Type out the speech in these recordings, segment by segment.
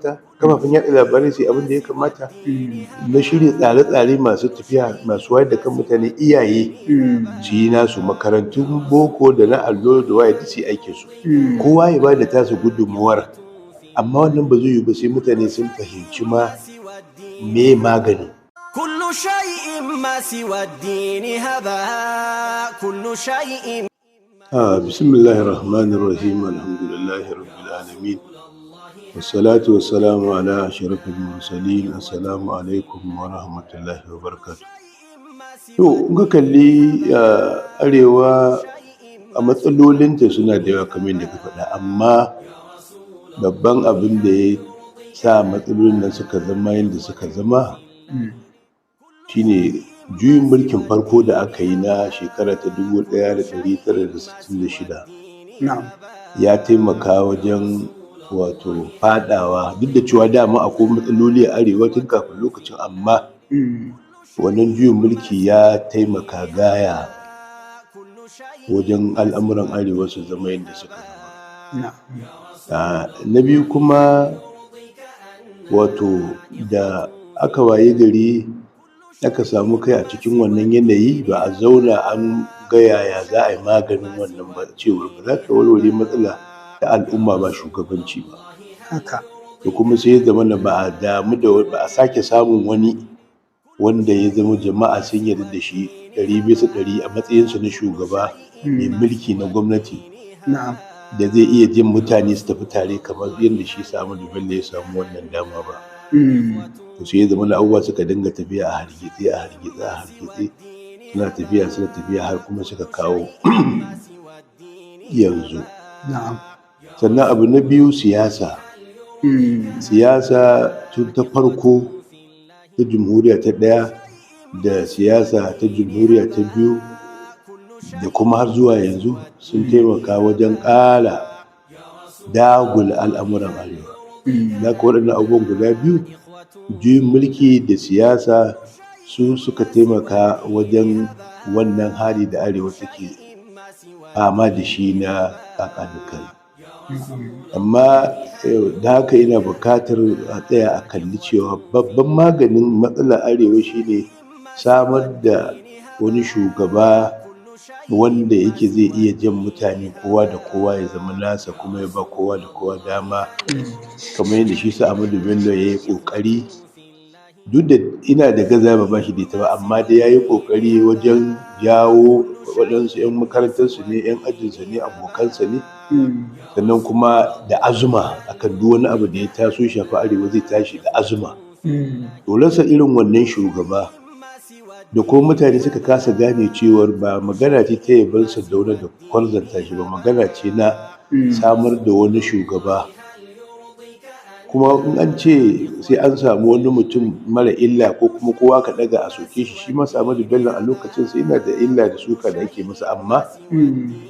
kafafen yaɗa labarai su yi abin da ya kamata na shirya tsare-tsare masu tafiya, masu wayar da kan mutane, iyaye su yi nasu, makarantun boko da na allo da waye duk su yi aikinsu, kowa ya ba da tasa gudunmawar. Amma wannan ba zai yiwu ba sai mutane sun fahimci ma me maganin. كل شيء ما سوى الدين هذا كل شيء. بسم الله الرحمن الرحيم الحمد لله رب العالمين والصلاة والسلام على أشرف المرسلين. السلام عليكم ورحمة الله وبركاته. To in ka kalli arewa a matsalolinta suna da yawa kamar yadda ka faɗa, amma babban abin da ya sa matsalolin nan suka zama yadda suka zama shine juyin mulkin farko da aka yi na shekara ta 1966 ya taimaka wajen wato fadawa, duk da cewa dama akwai matsaloli a arewa tun kafin lokacin, amma wannan juyin mulki ya taimaka gaya wajen al'amuran arewa su zama yadda suka zama. Na biyu kuma wato da aka waye gari aka samu kai a cikin wannan yanayi, ba a zauna an ga yaya za a yi maganin wannan ba, cewar ba za ka warware matsala ta al'umma ba shugabanci ba. To kuma sai ya zama ba a damu da ba a sake samun wani wanda ya zama jama'a sun yarda da shi 100% a matsayinsa na shugaba mai mulki na gwamnati da zai iya jin mutane su tafi tare kamar yadda shi Ahmadu Bello ya samu wannan dama ba. To sai ya zama abubuwa suka dinga tafiya a hargitse suna tafiya har kuma suka kawo yanzu. Sannan abu na biyu siyasa tun ta farko ta jamhuriya ta ɗaya da siyasa ta jamhuriya ta biyu da kuma har zuwa yanzu sun taimaka wajen ƙara dagula al'amuran arewa. Da waɗannan abubuwan guda biyu, juyin mulki da siyasa, su suka taimaka wajen wannan hali da arewa take fama da shi na ƙaƙanukai. Amma da haka ina buƙatar a tsaya a kalli cewa babban maganin matsalar arewa shine samar da wani shugaba wanda yake zai iya jan mutane kowa da kowa ya zama nasa, kuma ya ba kowa da kowa dama, kamar yadda shi Ahmadu Bello ya yi ƙoƙari, duk da ina da gaza ba shi da ita ba, amma dai ya yi ƙoƙari wajen jawo waɗansu 'yan makarantarsu ne, 'yan ajinsa ne, abokansa ne, sannan kuma da azuma akan duk wani abu da ya taso shafi arewa zai tashi da azuma. Dolensa irin wannan shugaba da kuma mutane suka kasa gane cewar ba magana ce ta yaban Sardauna da kwarzanta shi ba, magana ce na samar da wani shugaba. Kuma in an ce sai an samu wani mutum mara illa ko kuma kowa ka daga a soke shi, shi ma Ahmadu Bello a lokacin sai yana da illa da suka da ake masa, amma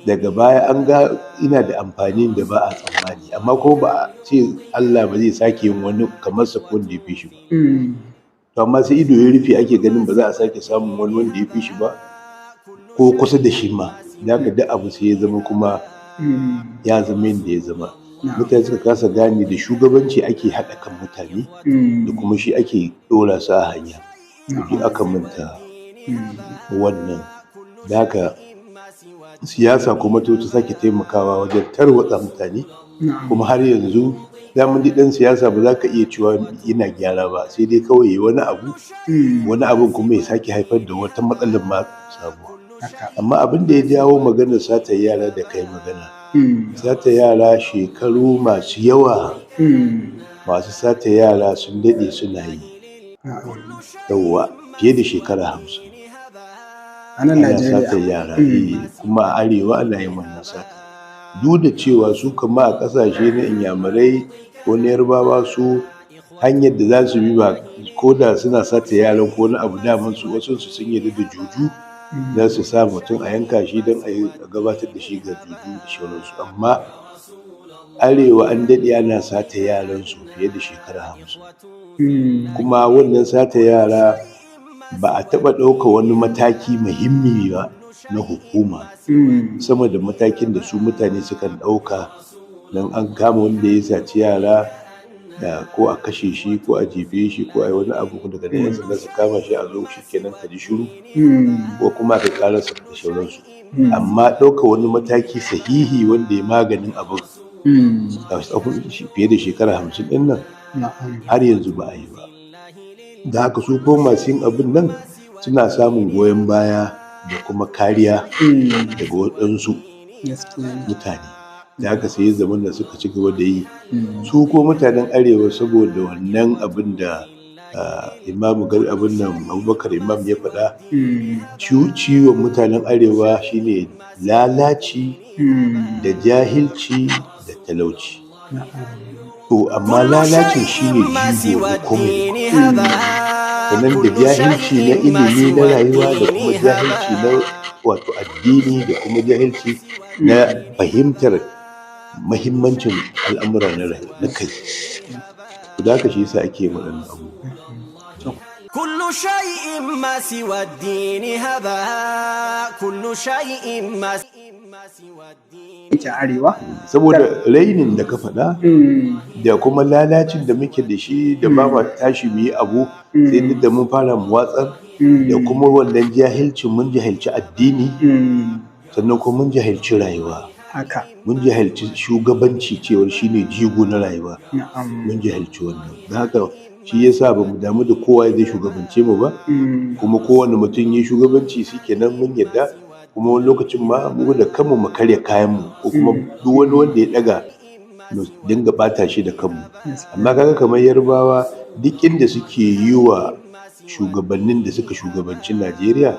daga baya an ga ina da amfani da ba a tsammani, amma ko ba a ce Allah ba zai sake yin wani kamar sa wanda ya fi shi ba. To amma sai ido ya rufe ake ganin ba za a sake samun wani wanda ya fi shi ba ko kusa da shi ma, da haka duk abu sai ya zama kuma ya zama yadda ya zama. Mutane suka kasa gane da shugabanci ake haɗa kan mutane da kuma shi ake ɗora su a hanya, duk aka manta wannan. Da haka siyasa kuma ta sake taimakawa wajen tarwatsa mutane, kuma har yanzu daman ɗan siyasa ba za ka iya cewa yana gyara ba, sai dai kawai wani abun kuma ya sake haifar da wata matsalar ma sabuwa. Amma abin da ya jawo maganar satar yara da kai magana, sata yara shekaru masu yawa, masu sata yara sun daɗe suna yi, yawwa fiye da shekara 50 ana sata yara, kuma a arewa ana yin wannan sata, duk da cewa su kama a ƙasashe na inyamurai ko na yarbawa su hanyar da za su bi ba, ko da suna sata yaran ko wani abu, daman su wasu sun yarda da juju, za su sa mutum a yanka shi don a gabatar da shi ga juju da sauransu. Amma arewa an daɗe ana sata yaran su fiye da shekara 50, kuma wannan sata yara ba a taɓa ɗauka wani mataki muhimmi ba na hukuma sama da matakin da su mutane sukan ɗauka don an kama wanda ya saci yara ko a kashe shi ko a jefe shi ko a yi wani abu daga nan yan sanda su kama shi a zo shi kenan ka ji shiru ko kuma ka ƙararsa da sauransu. Amma ɗauka wani mataki sahihi wanda ya maganin abin fiye da shekara 50 ɗin nan har yanzu ba a yi ba. Da haka su ko masu yin abin nan suna samun goyon baya da kuma kariya daga waɗansu mutane. Da haka sai zaman da suka ci gaba da yi su ko mutanen arewa saboda wannan abin da abin nan Abubakar Imam ya faɗa, ciwon mutanen arewa shine lalaci da jahilci da talauci. To amma lalacin shine jigo da komai, sannan da jahilci na ilimi na rayuwa da kuma jahilci na wato addini da kuma jahilci na fahimtar mahimmancin al'amura na rayuwa na kai. Da haka shi yasa ake waɗannan abubuwa. كل شيء ما سوى الدين هباء كل شيء ما سوى الدين arewa saboda rainin da ka faɗa da kuma lalacin da muke da shi da ba ma tashi mu yi abu sai duk da mun fara mu watsar da kuma wannan jahilcin mun jahilci addini sannan kuma mun jahilci rayuwa. haka mun jahilci shugabanci cewar shine jigo na rayuwa. mun jahilci wannan. Da haka shi yasa ba mu damu da kowa zai shugabance mu ba kuma kowane mutum yi shugabanci shikenan mun yadda, kuma wani lokacin ma mu da kanmu mu karya kayan mu ko kuma duk wani wanda ya daga mu dinga bata shi da kanmu. Amma kaga kamar Yarbawa duk inda suke yi wa shugabannin da suka shugabanci Najeriya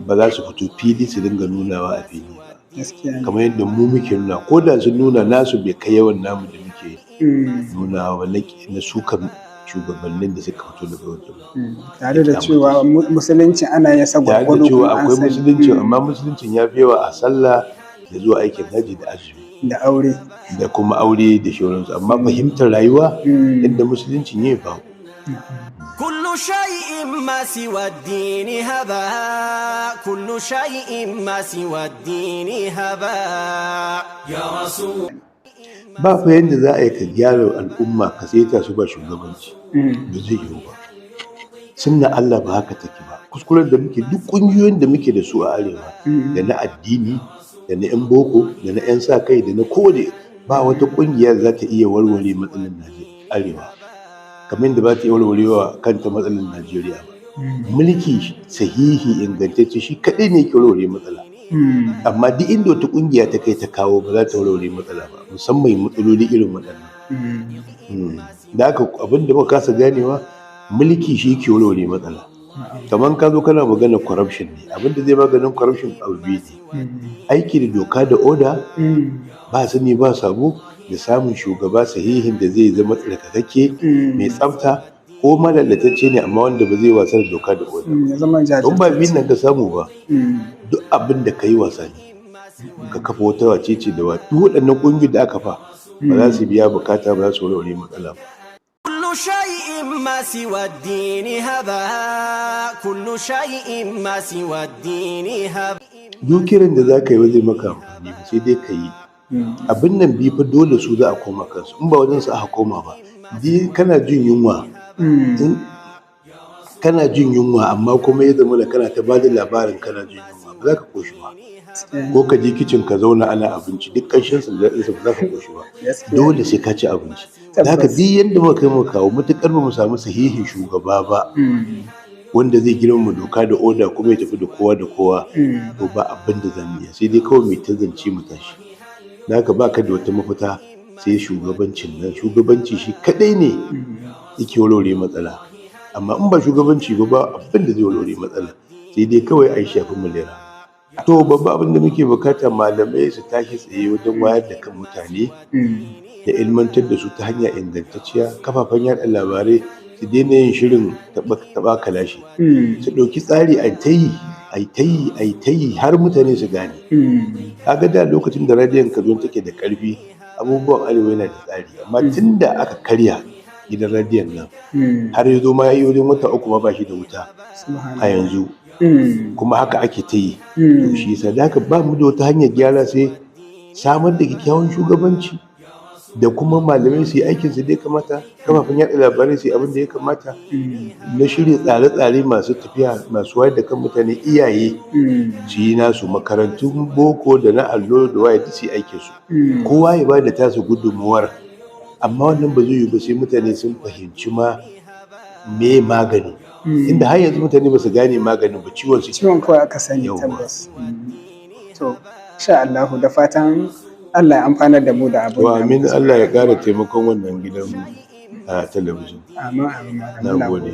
ba za su fito fili su dinga nunawa a fili ba, kamar yadda mu muke nuna, ko da sun nuna nasu bai kai yawan namu da muke nunawa na sukan shugabannin da suka fito daga wajen. tare da cewa musulunci ana yin tare da cewa akwai musulunci, amma musuluncin ya fi yawa a sallah da zuwa aikin haji da azumi da aure da kuma aure da shauransu, amma fahimtar rayuwa yadda musuluncin ya ba. كل شيء ما سوى الدين هباء كل شيء ما سوى الدين هباء يا رسول. Ba fa yadda za a yi ka gyara al'umma ka saita su ba shugabanci, ba zai yiwu ba. Sunna Allah ba haka take ba. Kuskuren da muke duk ƙungiyoyin da muke da su a arewa, da na addini da na 'yan boko da na 'yan sa kai da na kowane, ba wata ƙungiya za ta iya warware matsalar arewa kamar yadda ba ta iya warwarewa kanta matsalar Najeriya ba. Mulki sahihi ingantacce shi kaɗai ne ke warware matsala. Amma duk inda wata kungiya ta kai ta kawo ba za ta warware matsala ba, musamman matsaloli irin waɗannan. Da haka abin da muka kasa ganewa, mulki shi ke warware matsala. Kamar ka zo kana magana corruption ne, abin da zai maganin corruption abu biyu ne: aiki da doka da oda, ba sani ba sabo, da samun shugaba sahihin da zai zama tsarkakakke mai tsafta, ko malalatacce ne amma wanda ba zai wasa da doka da oda. Don ba biyun nan ka samu ba, duk abin da ka yi wasa ne. Ka kafa wata wacece da wa duk waɗannan ƙungiyoyi da aka fa ba za su biya bukata, ba za su warware matsala ba. كل شيء ما سوى الدين هباء كل شيء ما سوى الدين هباء. Duk kiran da za ka yi ba zai maka amfani ba, sai dai ka yi. Abin nan bi fa dole su za a koma kansu, in ba wajen su aka koma ba. Kana jin yunwa, kana jin yunwa amma kuma ya zama da kana ta bada labarin kana jin yunwa, ba za ka koshi ba. Ko ka je kicin ka zauna ana abinci, duk ƙarshen sa da daɗinsa ba za ka koshi ba. Dole sai ka ci abinci. Da haka duk yadda muka kai muka kawo, matuƙar ba mu samu sahihin shugaba ba wanda zai girmama doka da oda kuma ya tafi da kowa da kowa, to ba abin da zamu iya, sai dai kawai mai ta zance mu tashi. Da haka ba ka da wata mafita sai shugabancin nan. Shugabanci shi kaɗai ne yake warware matsala, amma in ba shugabanci ba abin da zai warware matsala, sai dai kawai a yi shafi mulera. To babba abin da muke bukata malamai su tashi tsaye wajen wayar da kan mutane da ilmantar da su ta hanya ingantacciya. Kafafen yaɗa labarai su daina yin shirin taɓa kalashi, su ɗauki tsari a ta yi har mutane su gane. Kaga da lokacin da radiyon Kaduna take da ƙarfi, abubuwan arewa yana da tsari, amma tun da aka karya gidan radiyon nan har ya zo ma ya yi wajen wata 3 ma ba shi da wuta a yanzu, kuma haka ake ta yi. To shi yasa da haka ba mu da wata hanyar gyara sai samar da kyakkyawan shugabanci da kuma malamai su yi aikinsu da ya kamata, kafafen yaɗa labarai su yi abin da ya kamata, na shirya tsare-tsare masu tafiya, masu wayar da kan mutane, iyaye su yi nasu, makarantun boko da na allo da waye su yi aikinsu, kowa ya ba da tasa gudunmuwar. Amma wannan ba zai yiwu ba sai mutane sun fahimci ma me magani, inda har yanzu mutane ba su gane maganin ba, ciwon kawai aka sani. Tabbas. To insha Allah da fatan Allah ya amfanar da mu da abin. Amin. Allah ya ƙara taimakon wannan gidan talabijin. Amin. Na gode.